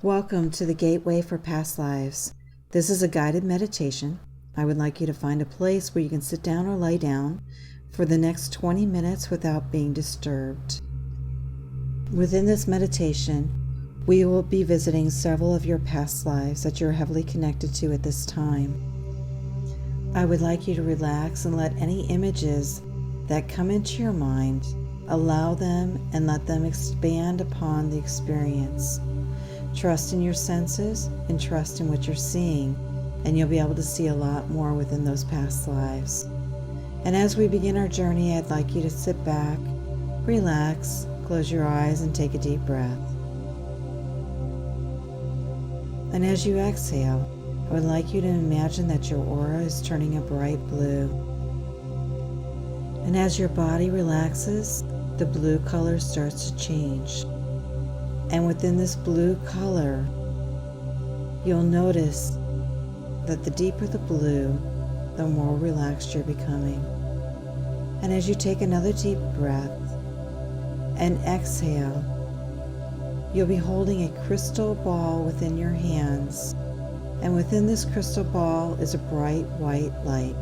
Welcome to the Gateway for Past Lives. This is a guided meditation. I would like you to find a place where you can sit down or lie down for the next 20 minutes without being disturbed. Within this meditation, we will be visiting several of your past lives that you're heavily connected to at this time. I would like you to relax and let any images that come into your mind, allow them and let them expand upon the experience. Trust in your senses and trust in what you're seeing, and you'll be able to see a lot more within those past lives. And as we begin our journey, I'd like you to sit back, relax, close your eyes, and take a deep breath. And as you exhale, I would like you to imagine that your aura is turning a bright blue. And as your body relaxes, the blue color starts to change. And within this blue color, you'll notice that the deeper the blue, the more relaxed you're becoming. And as you take another deep breath and exhale, you'll be holding a crystal ball within your hands. And within this crystal ball is a bright white light.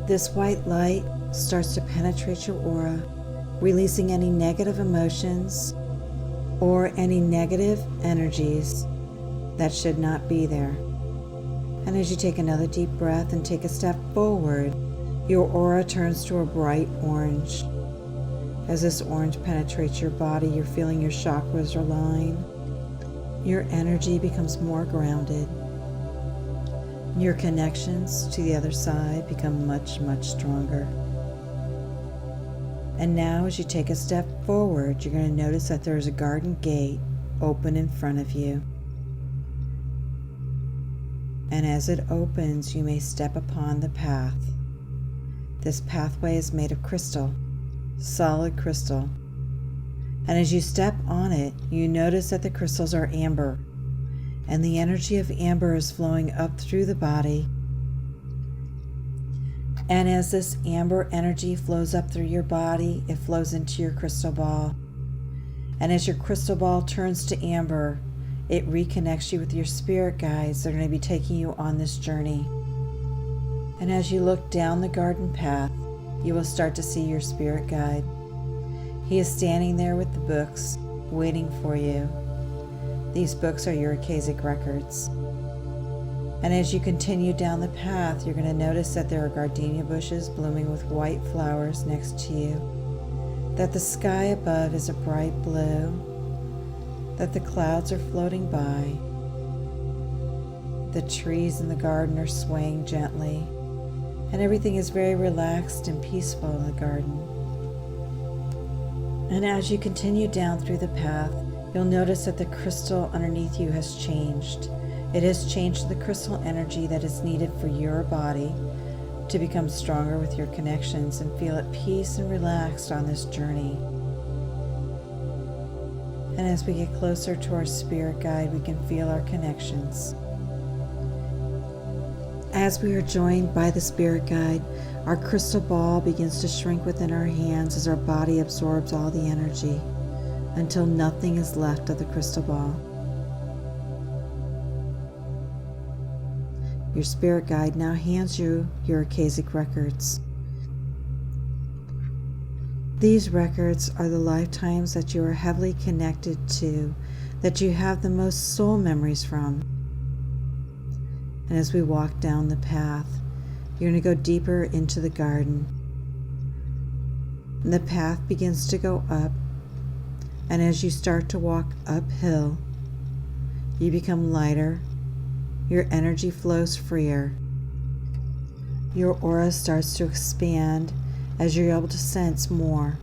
This white light starts to penetrate your aura, releasing any negative emotions or any negative energies that should not be there. And as you take another deep breath and take a step forward, your aura turns to a bright orange. As this orange penetrates your body, you're feeling your chakras align. Your energy becomes more grounded. Your connections to the other side become much, much stronger. And now as you take a step forward, you're going to notice that there's a garden gate open in front of you. And as it opens, you may step upon the path. This pathway is made of crystal, solid crystal. And as you step on it, you notice that the crystals are amber, and the energy of amber is flowing up through the body. And as this amber energy flows up through your body, it flows into your crystal ball. And as your crystal ball turns to amber, it reconnects you with your spirit guides that are going to be taking you on this journey. And as you look down the garden path, you will start to see your spirit guide. He is standing there with the books, waiting for you. These books are your Akashic records. And as you continue down the path, you're going to notice that there are gardenia bushes blooming with white flowers next to you, that the sky above is a bright blue, that the clouds are floating by, the trees in the garden are swaying gently, and everything is very relaxed and peaceful in the garden. And as you continue down through the path, you'll notice that the crystal underneath you has changed. It has changed the crystal energy that is needed for your body to become stronger with your connections and feel at peace and relaxed on this journey. And as we get closer to our spirit guide, we can feel our connections. As we are joined by the spirit guide, our crystal ball begins to shrink within our hands as our body absorbs all the energy until nothing is left of the crystal ball. Your spirit guide now hands you your Akashic records. These records are the lifetimes that you are heavily connected to, that you have the most soul memories from. And as we walk down the path, you're going to go deeper into the garden. And the path begins to go up, and as you start to walk uphill, you become lighter. Your energy flows freer. Your aura starts to expand as you're able to sense more.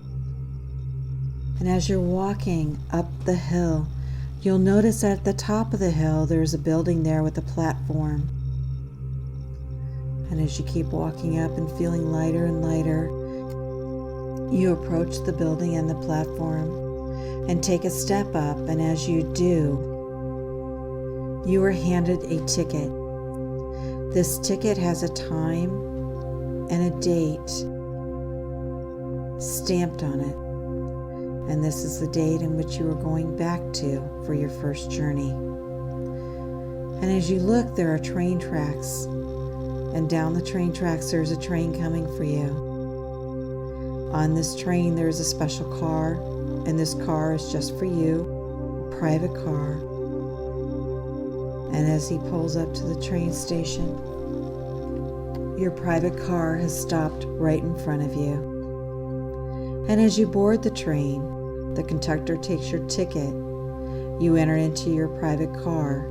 And as you're walking up the hill, you'll notice that at the top of the hill there's a building there with a platform. And as you keep walking up and feeling lighter and lighter, you approach the building and the platform and take a step up, and as you do, you are handed a ticket. This ticket has a time and a date stamped on it. And this is the date in which you are going back to for your first journey. And as you look, there are train tracks. And down the train tracks, there's a train coming for you. On this train, there is a special car, and this car is just for you, a private car. And as he pulls up to the train station, your private car has stopped right in front of you. And as you board the train, the conductor takes your ticket. You enter into your private car,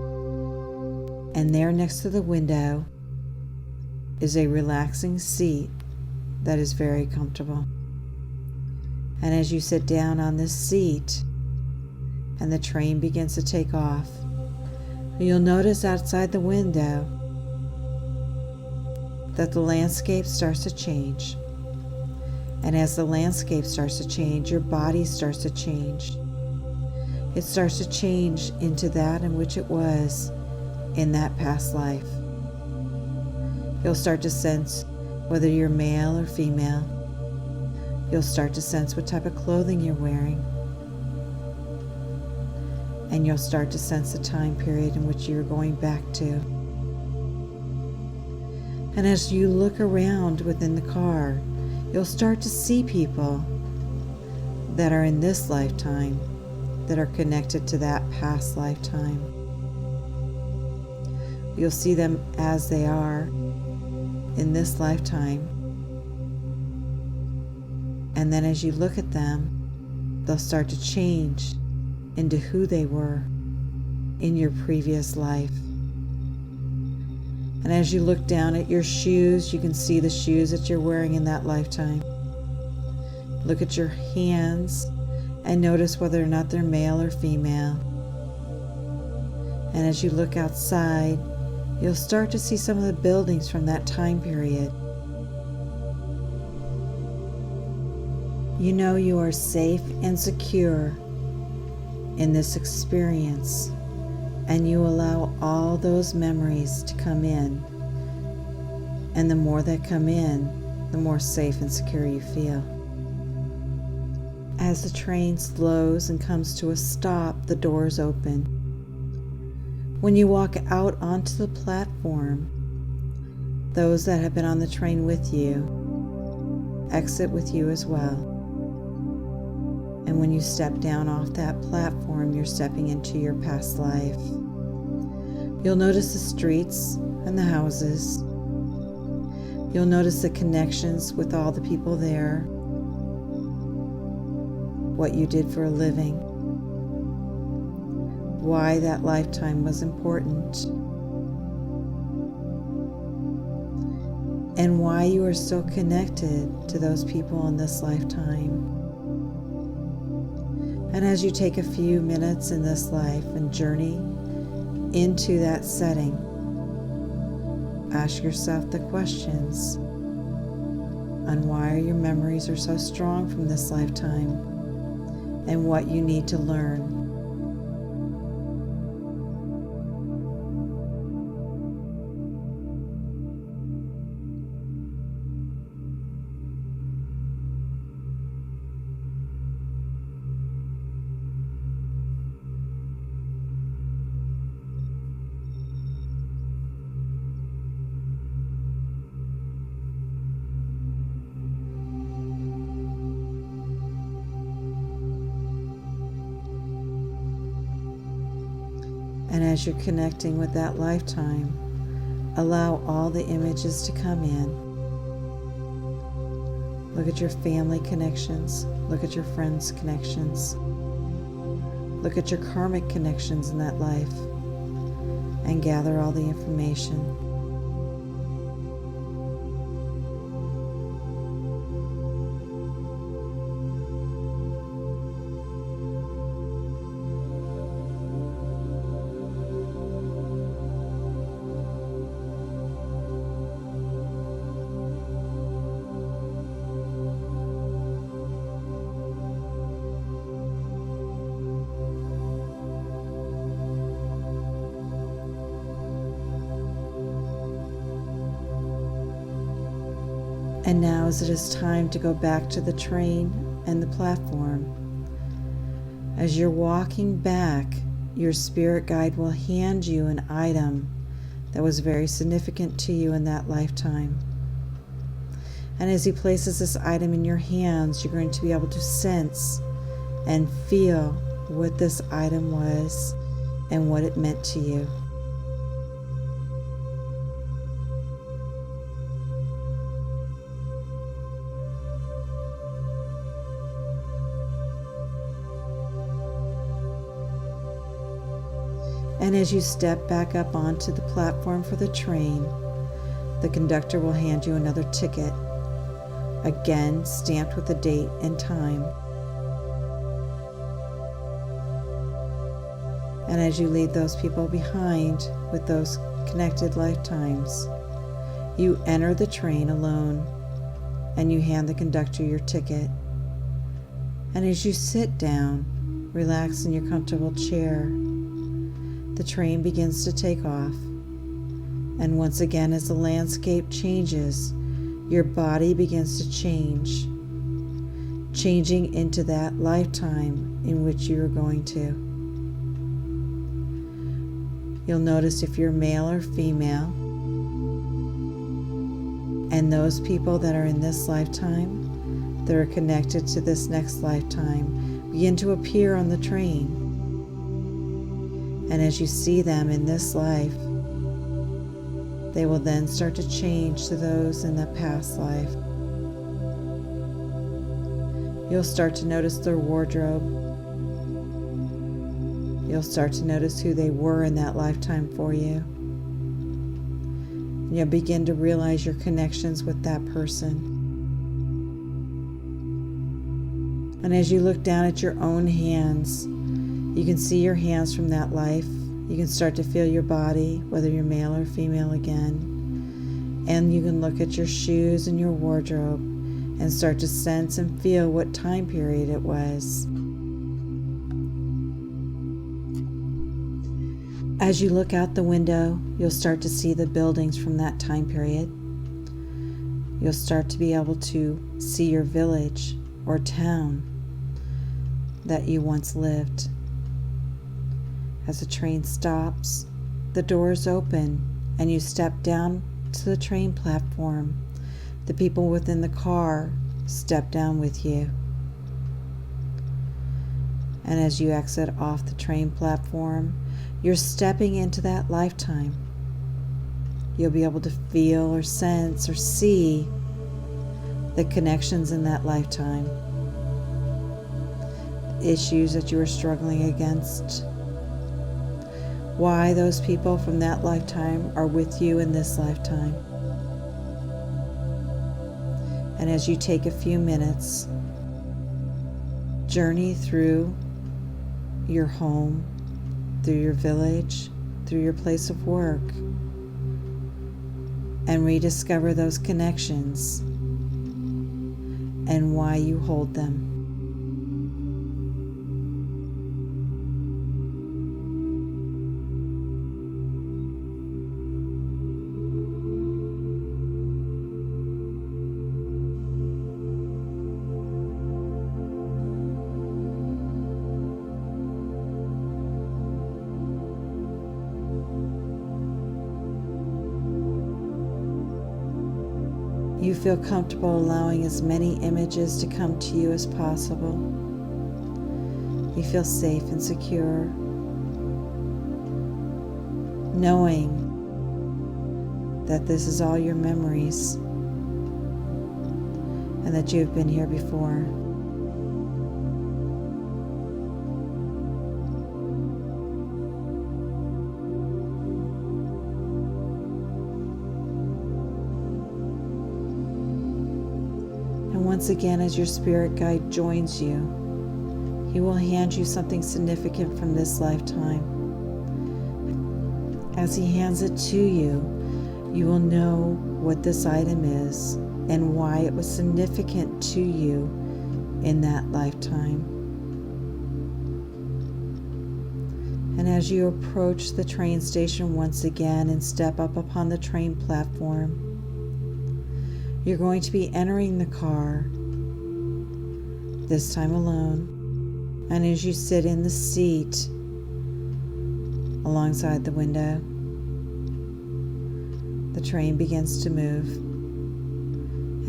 and there next to the window is a relaxing seat that is very comfortable. And as you sit down on this seat and the train begins to take off, you'll notice outside the window that the landscape starts to change. And as the landscape starts to change, your body starts to change. It starts to change into that in which it was in that past life. You'll start to sense whether you're male or female. You'll start to sense what type of clothing you're wearing. And you'll start to sense the time period in which you're going back to. And as you look around within the car, you'll start to see people that are in this lifetime that are connected to that past lifetime. You'll see them as they are in this lifetime. And then as you look at them, they'll start to change into who they were in your previous life. And as you look down at your shoes, you can see the shoes that you're wearing in that lifetime. Look at your hands and notice whether or not they're male or female. And as you look outside, you'll start to see some of the buildings from that time period. You know you are safe and secure in this experience, and you allow all those memories to come in. And the more that come in, the more safe and secure you feel. As the train slows and comes to a stop, the doors open. When you walk out onto the platform, those that have been on the train with you exit with you as well. And when you step down off that platform, you're stepping into your past life. You'll notice the streets and the houses. You'll notice the connections with all the people there, what you did for a living, why that lifetime was important, and why you are so connected to those people in this lifetime. And as you take a few minutes in this life and journey into that setting, ask yourself the questions on why your memories are so strong from this lifetime and what you need to learn. And as you're connecting with that lifetime, allow all the images to come in. Look at your family connections. Look at your friends' connections. Look at your karmic connections in that life and gather all the information. And now as it is time to go back to the train and the platform, As you're walking back, your spirit guide will hand you an item that was very significant to you in that lifetime. And as he places this item in your hands, you're going to be able to sense and feel what this item was and what it meant to you. And as you step back up onto the platform for the train, the conductor will hand you another ticket, again stamped with the date and time. And as you leave those people behind with those connected lifetimes, you enter the train alone and you hand the conductor your ticket. And as you sit down, relax in your comfortable chair, the train begins to take off. And once again, as the landscape changes, your body begins to change, changing into that lifetime in which you are going to. You'll notice if you're male or female, and those people that are in this lifetime that are connected to this next lifetime begin to appear on the train. And as you see them in this life, they will then start to change to those in the past life. You'll start to notice their wardrobe. You'll start to notice who they were in that lifetime for you. And you'll begin to realize your connections with that person. And as you look down at your own hands, you can see your hands from that life. You can start to feel your body, whether you're male or female again. And you can look at your shoes and your wardrobe and start to sense and feel what time period it was. As you look out the window, you'll start to see the buildings from that time period. You'll start to be able to see your village or town that you once lived. As the train stops, the doors open and you step down to the train platform. The people within the car step down with you. And as you exit off the train platform, you're stepping into that lifetime. You'll be able to feel or sense or see the connections in that lifetime, the issues that you were struggling against, why those people from that lifetime are with you in this lifetime. And as you take a few minutes, journey through your home, through your village, through your place of work, and rediscover those connections and why you hold them. You feel comfortable allowing as many images to come to you as possible. You feel safe and secure, knowing that this is all your memories and that you've been here before. Once again, as your spirit guide joins you, he will hand you something significant from this lifetime. As he hands it to you, you will know what this item is and why it was significant to you in that lifetime. And as you approach the train station once again and step up upon the train platform, you're going to be entering the car, this time alone, And as you sit in the seat alongside the window, the train begins to move,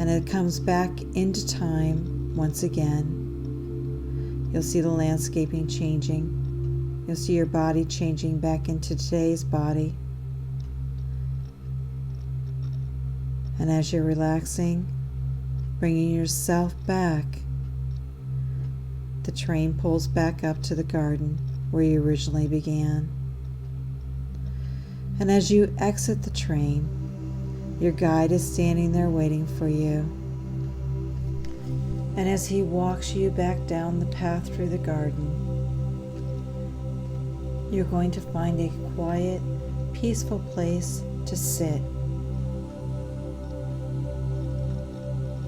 and it comes back into time once again. You'll see the landscaping changing. You'll see your body changing back into today's body. And as you're relaxing, bringing yourself back, the train pulls back up to the garden where you originally began. And as you exit the train, your guide is standing there waiting for you. And as he walks you back down the path through the garden, you're going to find a quiet, peaceful place to sit.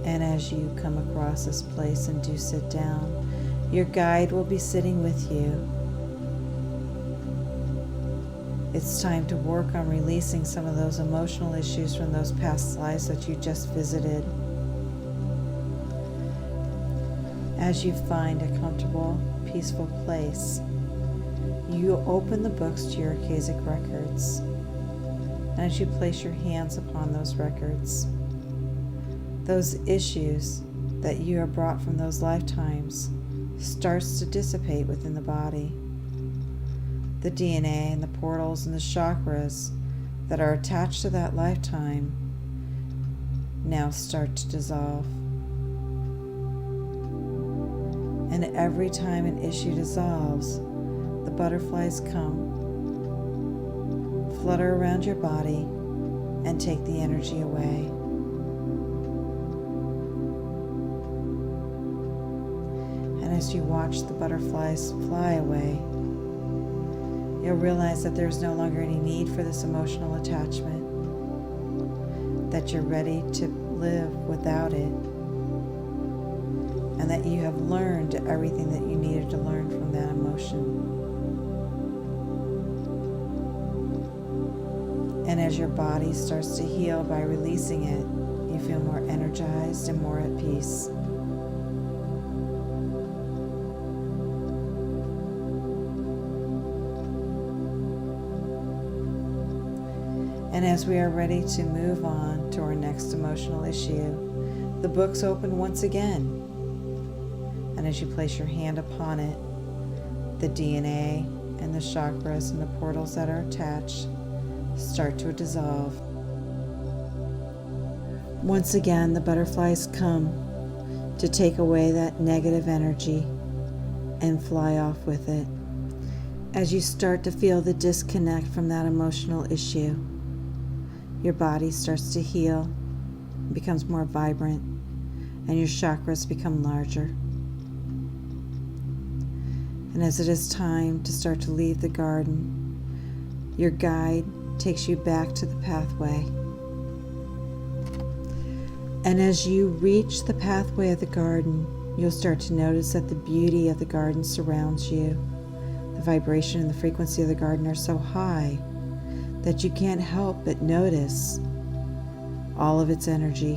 And as you come across this place and do sit down, your guide will be sitting with you. It's time to work on releasing some of those emotional issues from those past lives that you just visited. As you find a comfortable, peaceful place, you open the books to your Akashic records. And as you place your hands upon those records, those issues that you have brought from those lifetimes starts to dissipate within the body. The DNA and the portals and the chakras that are attached to that lifetime now start to dissolve. And every time an issue dissolves, the butterflies come, flutter around your body, and take the energy away. And as you watch the butterflies fly away, you'll realize that there's no longer any need for this emotional attachment, that you're ready to live without it, and that you have learned everything that you needed to learn from that emotion. And as your body starts to heal by releasing it, you feel more energized and more at peace. And as we are ready to move on to our next emotional issue, the books open once again. And as you place your hand upon it, the DNA and the chakras and the portals that are attached start to dissolve. Once again, the butterflies come to take away that negative energy and fly off with it. As you start to feel the disconnect from that emotional issue, your body starts to heal, becomes more vibrant, and your chakras become larger. And as it is time to start to leave the garden, your guide takes you back to the pathway. And as you reach the pathway of the garden, you'll start to notice that the beauty of the garden surrounds you. The vibration and the frequency of the garden are so high that you can't help but notice all of its energy.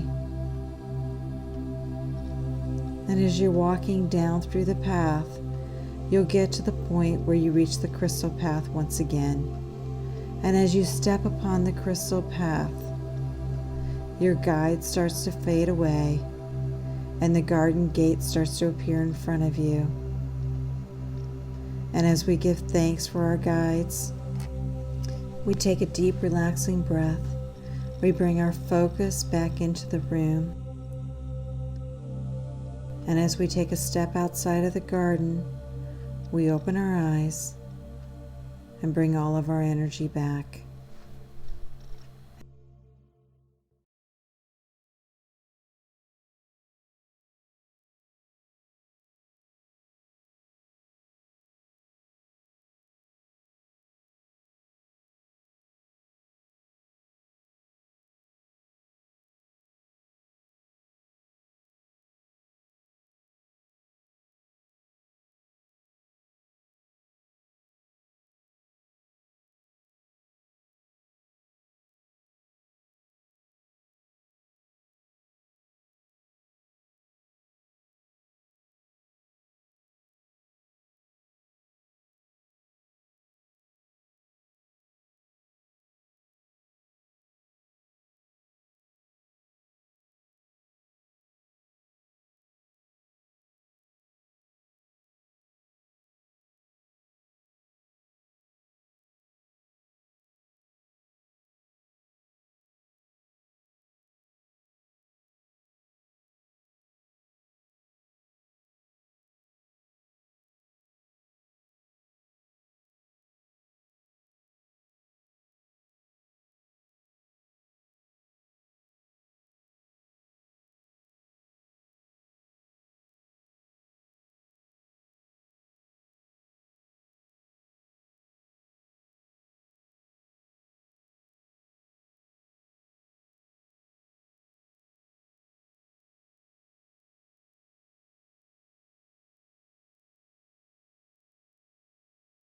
And as you're walking down through the path, you'll get to the point where you reach the crystal path once again. And as you step upon the crystal path, your guide starts to fade away, and the garden gate starts to appear in front of you. And as we give thanks for our guides, we take a deep, relaxing breath. We bring our focus back into the room. And as we take a step outside of the garden, we open our eyes and bring all of our energy back.